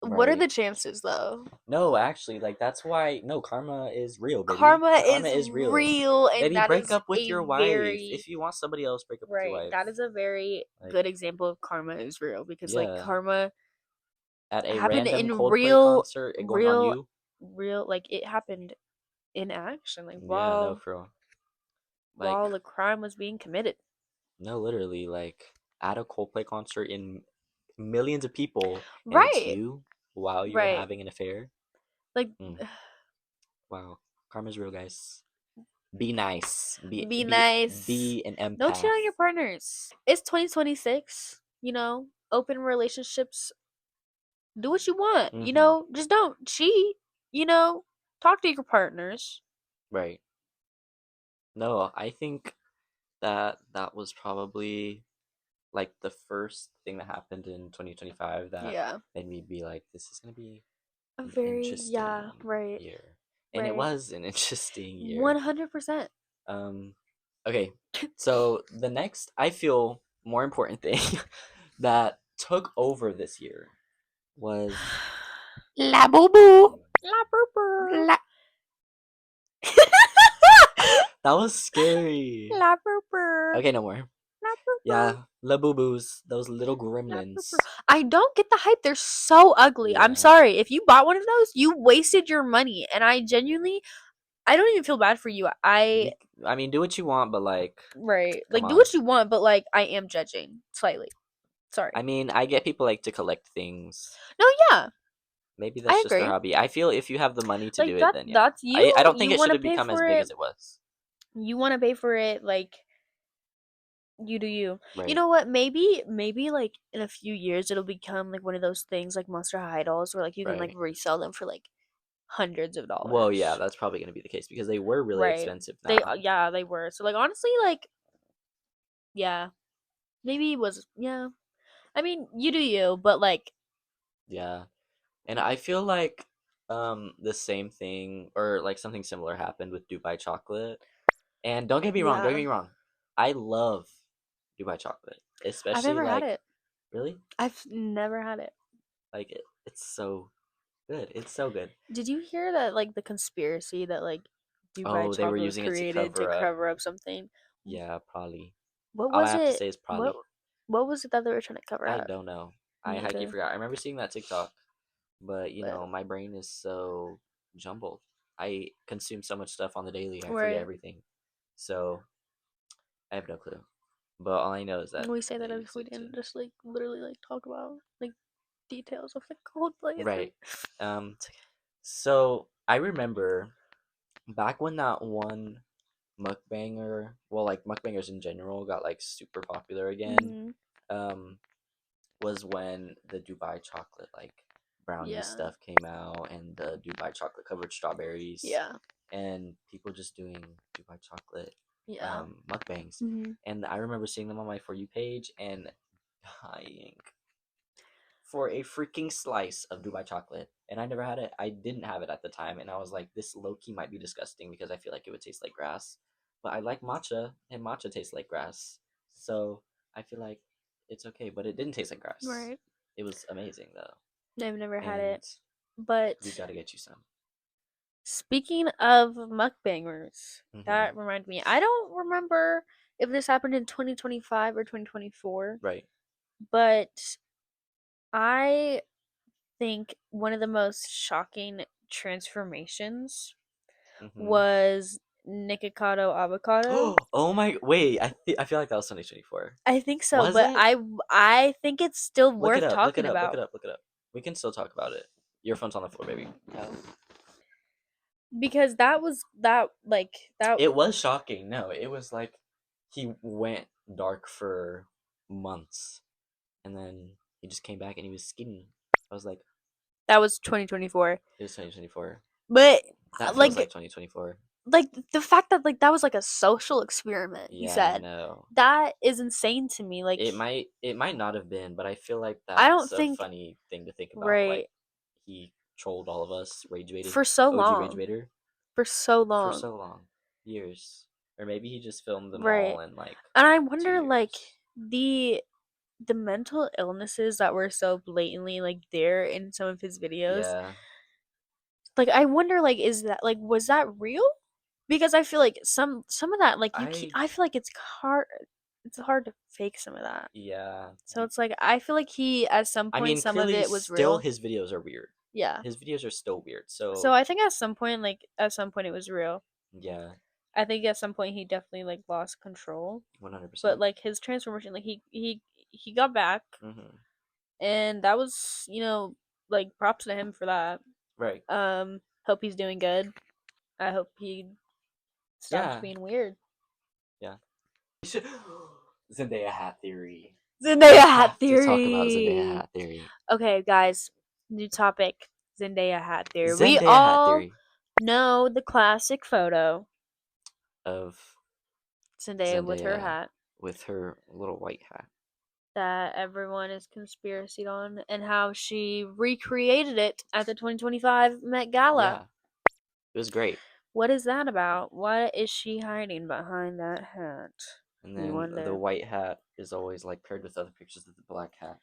what are Right. the chances though? No, actually, like that's why karma is real, baby. Karma is real, and Baby, that break is up with a your wife. very If you want somebody else, break up with your right. wife. That is a very Like, good example of karma is real because like yeah. karma At a happened random in Coldplay concert, it going on you. real like it happened in action, like Yeah, no, for real. Like, while the crime was being committed. no, literally, like at a Coldplay concert in millions of people, and it's Right. you while you're Right. having an affair. Like, Wow, karma's real, guys. Be nice. be nice. Be an empath. Don't cheat on your partners. It's 2026. You know, open relationships. Do what you want. You know, just don't cheat. You know, talk to your partners. Right. No, I think that was probably like the first thing that happened in 2025 that made me be like, this is gonna be a an very interesting year. And it was an interesting year. 100%. Okay, so the next, I feel, more important thing that took over this year was La boo boo. La boo boo. That was scary. La purpur. Okay, no more. La purpur. Yeah, la boo boos, those little La gremlins. purpur. I don't get the hype. They're so ugly. I'm Yeah. sorry. If you bought one of those, you wasted your money. And I genuinely, I don't even feel bad for you. I mean, do what you want, but like, Right. come Like, do on. what you want, but like, I am judging slightly. Sorry. I mean, I get people like to collect things. No, yeah. Maybe I that's just their agree. hobby. I feel if you have the money to Like, do it, then yeah. that's you. I don't think You it should want to have pay become as for big it. as it was. You want to pay for it, like, you do you. You Right. know what? Maybe like in a few years it'll become like one of those things like Monster High dolls where like you can like Right. resell them for like hundreds of dollars. Well, yeah, that's probably going to be the case because they were really Right. expensive They now. yeah, they were. So like honestly like yeah. Maybe it was yeah. I mean, you do you, but like Yeah. And I feel like the same thing or like something similar happened with Dubai chocolate. And don't get me wrong, don't get yeah. me wrong. I love Dubai chocolate, I've especially never had like it. really? I've never had it. Like it's so good. It's so good. Did you hear that like the conspiracy that like Dubai Oh, they were chocolate was using it to created to cover up. cover up something? Yeah, probably. What All I was have to it? say is What probably. was it that they were trying to cover I up? don't know. I Me highly neither. forgot. I remember seeing that TikTok, but But my brain is so jumbled. I consume so much stuff on the daily, I forget right. everything. So I have no clue. But all I know is that We say they that if use we it to. didn't just like literally like talk about like details of the Coldplay thing. Right. So I remember back when that one mukbanger, well, like mukbangers in general got like super popular again. Hmm. Um, was when the Dubai chocolate like brownie Yeah. stuff came out and the Dubai chocolate covered strawberries. Yeah. And people just doing Dubai chocolate Yeah. mukbangs. Hmm. And I remember seeing them on my For You page and dying for a freaking slice of Dubai chocolate. And I never had it. I didn't have it at the time. And I was like, this low key might be disgusting because I feel like it would taste like grass. But I like matcha, and matcha tastes like grass. So I feel like it's okay. But it didn't taste like grass. Right. It was amazing, though. I've never had And it. But we got to get you some. speaking of mukbangers, Mhm. that reminded me. I don't remember if this happened in 2025 or 2024, Right. but I think one of the most shocking transformations Mhm. was Nikocado avocado. Oh my! Wait, I feel like that was 2024. I think so, Was but it? I think it's still Look it worth up. Look it talking up. Look it about up. Look it up. We can still talk about it. Your phone's on the floor, baby. because that was that like that It was shocking. No, it was like he went dark for months, and then he just came back and he was skinny. I was like, that was 2024. it was 2024. But That feels like like 2024. like the fact that like that was like a social experiment, he Yeah, I said. know. That is insane to me. Like It might not have been, but I feel like I don't that's a think funny thing to think about. right Like he trolled all of us, rage baited, for so OG rage long. baiter, For so for long. so long, years, or maybe he just filmed them Right. all in like And I 2 wonder like years. the mental illnesses that were so blatantly like there in some of his videos. Yeah, Like I wonder like is that like was that real? Because I feel like some of that like I feel like it's hard to fake some of that. yeah. So it's like I feel like he at some I point mean, some of clearly, it was still real. his videos are weird. Yeah. His videos are still weird. So So I think at some point it was real. yeah, I think at some point he definitely like lost control. 100%. But like his transformation like he got back Mm-hmm. and that was, like props to him for that. Right. Hope he's doing good. I hope he stops Yeah. being weird. Yeah. Zendaya hat theory. Zendaya hat Have to talk about Zendaya theory. hat theory. Okay, guys, new topic. Zendaya hat theory. We Zendaya hat all theory know the classic photo. of Zendaya with her hat with her little white hat. that everyone is conspiracy on, and how she recreated it at the 2025 Met Gala. Yeah, it was great. What is that about? What is she hiding behind that hat? And You then wonder. the white hat is always like paired with other pictures of the black hat.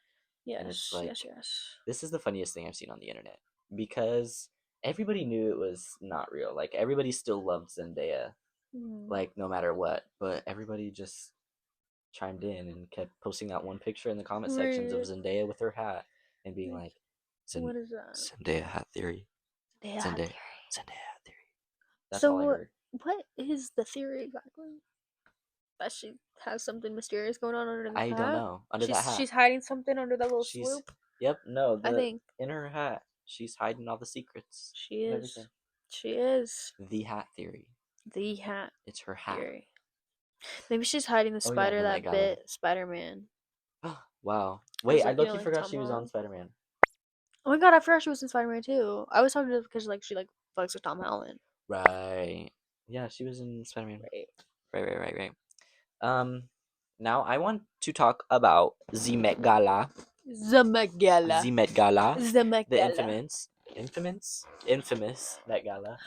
And it's Yes, like, yes. this is the funniest thing I've seen on the internet because everybody knew it was not real. Like everybody still loved Zendaya, like no matter what. But everybody just chimed in and kept posting that one picture in the comment sections of Right. Zendaya with her hat and being like, What is that? Zendaya hat theory. Zendaya Zendaya, theory. Zendaya hat theory. That's all I So, heard. what is the theory exactly? That she has something mysterious going on under I the don't hat? know. Under that hat. She's hiding something under that little She's swoop. Yep, no, I think in her hat, she's hiding all the secrets she and is. everything. She is The hat theory. the hat It's her hat. theory. Maybe she's hiding the Oh yeah, spider the Met that Gala. bit Spider-Man. Wow. Wait, It's I like, you low know, key like forgot Tom she was on Holland. Spider-Man. Oh my god, I forgot she was in Spider-Man too. I was talking to her because like she like fucks with Tom Holland. Right. Yeah, she was in Spider-Man. Right. Right. Now I want to talk about the Met Gala. The Met Gala. The Met Gala. The Met The Gala. infamous Met Gala.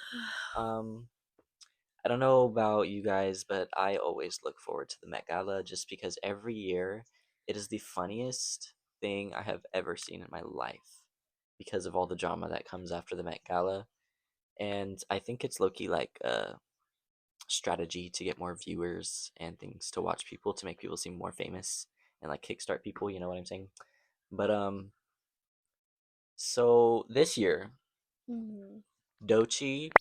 I don't know about you guys, but I always look forward to the Met Gala just because every year it is the funniest thing I have ever seen in my life because of all the drama that comes after the Met Gala. And I think it's low key like a strategy to get more viewers and things to watch people to make people seem more famous and like kickstart people, you know what I'm saying? But so this year, Mhm. Dochi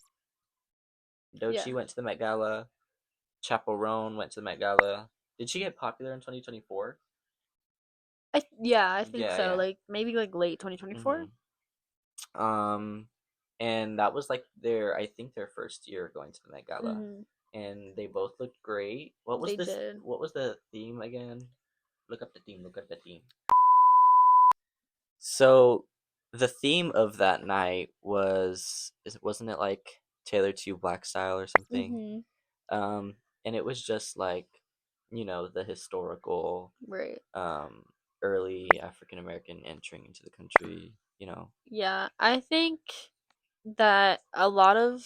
Yeah. went to the Met Gala. Chaperone went to the Met Gala. Did she get popular in 2024? I think so. Yeah. Like maybe like late 2024. Um, and that was like I think their first year going to the Met Gala, and they both looked great. They did. What was the theme again? Look up the theme. Look up the theme. So, the theme of that night wasn't it like Taylor to Black Style or something? And it was just like, you know, the historical Right. early African American entering into the country, you know. Yeah, I think that a lot of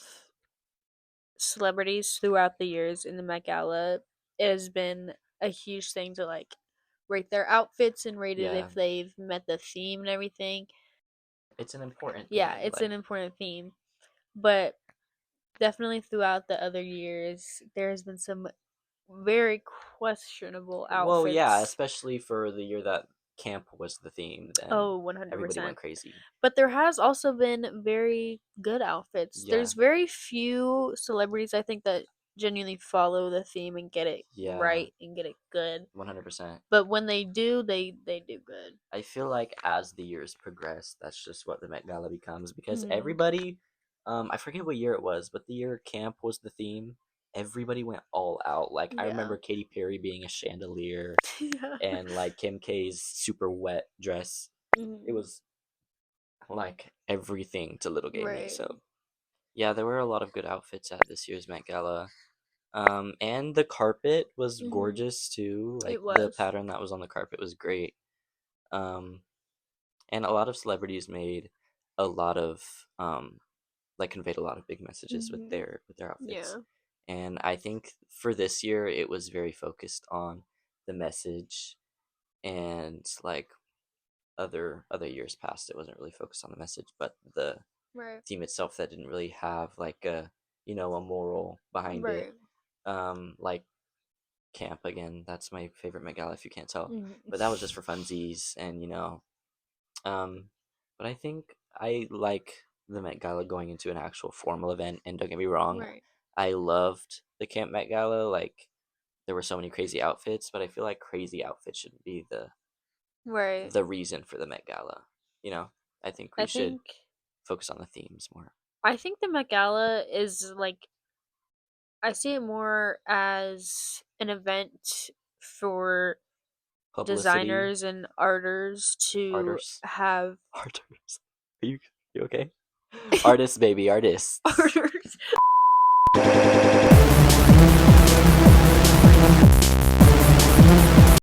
celebrities throughout the years in the Met Gala, it has been a huge thing to like rate their outfits and rate it Yeah. if they've met the theme and everything. It's an important Yeah, thing. it's Like, an important theme. But definitely throughout the other years, there has been some very questionable well, yeah, outfits. especially for the year that camp was the theme, then Oh, everybody 100%. went crazy. But there has also been very good outfits. Yeah. There's very few celebrities I think that genuinely follow the theme and get it Yeah. right and get it good. 100%. But when they do, they do good. I feel like as the years progress, that's just what the Met Gala becomes because Mhm. everybody, I forget what year it was, but the year camp was the theme, everybody went all out. Like I Yeah. remember Katy Perry being a chandelier Yeah. and like Kim K's super wet dress. It was like everything to little Gamey. Right. So yeah, there were a lot of good outfits at this year's Met Gala. And the carpet was Mhm. gorgeous too. Like It the was. pattern that was on the carpet was great. And a lot of celebrities made a lot of like conveyed a lot of big messages with Mhm. their outfits. Yeah. And I think for this year it was very focused on the message, and like other years past it wasn't really focused on the message, but the Right. theme itself that didn't really have like a, you know, a moral behind Right. it. Like camp again, that's my favorite Met Gala if you can't tell. Mhm. But that was just for funsies, and you know, but I think I like the Met Gala going into an actual formal event. And don't get me wrong, Right. I loved the camp Met Gala. Like there were so many crazy outfits, but I feel like crazy outfits should be Right. the reason for the Met Gala. You know, I think we I should think focus on the themes more. the Met Gala is like I see it more as an event for Publicity, designers and artists to artists, have artists. You okay? Artists, baby, artists. artists